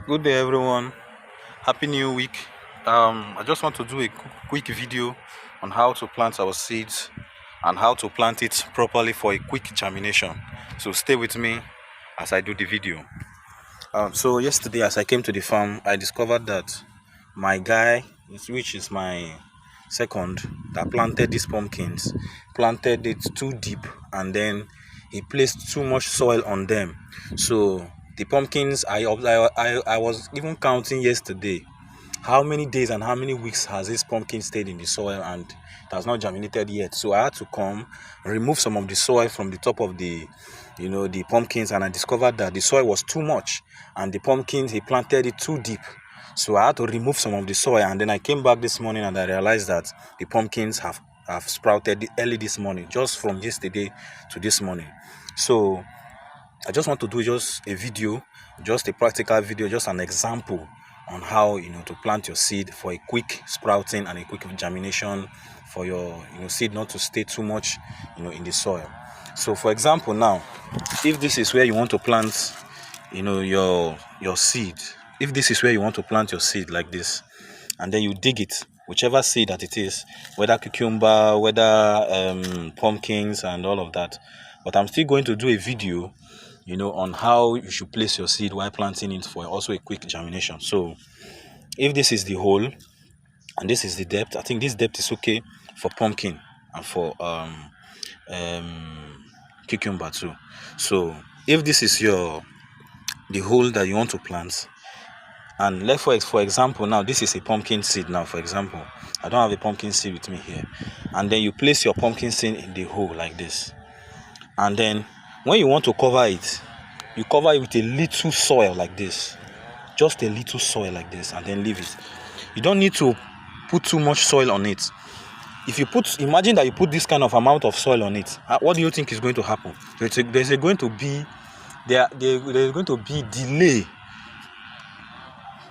Good day, everyone. Happy New Week. I just want to do a quick video on how to plant our seeds and how to plant it properly for a quick germination. So stay with me as I do the video. So yesterday, as I came to the farm, I discovered that my guy, which is my second, that planted these pumpkins, planted it too deep, and then he placed too much soil on them. So the pumpkins, I was even counting yesterday how many days and how many weeks has this pumpkin stayed in the soil, and it has not germinated yet. So I had to come remove some of the soil from the top of the the pumpkins, and I discovered that the soil was too much, and the pumpkins, he planted it too deep. So I had to remove some of the soil, and then I came back this morning and I realized that the pumpkins have sprouted early this morning, just from yesterday to this morning. So I just want to do just a video, just a practical video, just an example on how to plant your seed for a quick sprouting and a quick germination, for your seed not to stay too much in the soil. So for example, now if this is where you want to plant your seed, if this is where you want to plant your seed like this, and then you dig it, whichever seed that it is, whether cucumber, whether pumpkins and all of that. But I'm still going to do a video on how you should place your seed while planting it for also a quick germination. So if this is the hole and this is the depth, I think this depth is okay for pumpkin and for cucumber too. So if this is the hole that you want to plant, and let's for example, now this is a pumpkin seed. Now for example, I don't have a pumpkin seed with me here, and then you place your pumpkin seed in the hole like this, and then when you want to cover it, you cover it with a little soil like this, just a little soil like this, and then leave it. You don't need to put too much soil on it. If you imagine that you put this kind of amount of soil on it, what do you think is going to happen? There's going to be delay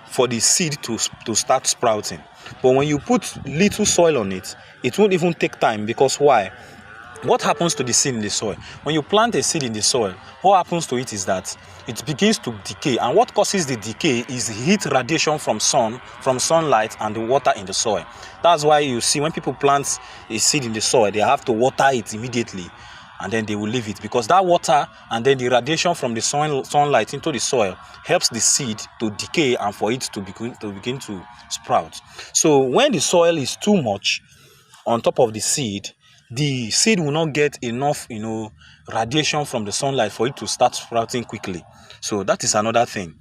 for the seed to start sprouting. But when you put little soil on it, it won't even take time. Because why? What happens to the seed in the soil? When you plant a seed in the soil, what happens to it is that it begins to decay. And what causes the decay is heat radiation from sunlight and the water in the soil. That's why you see when people plant a seed in the soil, they have to water it immediately, and then they will leave it, because that water and then the radiation from the sunlight into the soil helps the seed to decay and for it to begin to sprout. So when the soil is too much on top of the seed will not get enough radiation from the sunlight for it to start sprouting quickly. So that is another thing.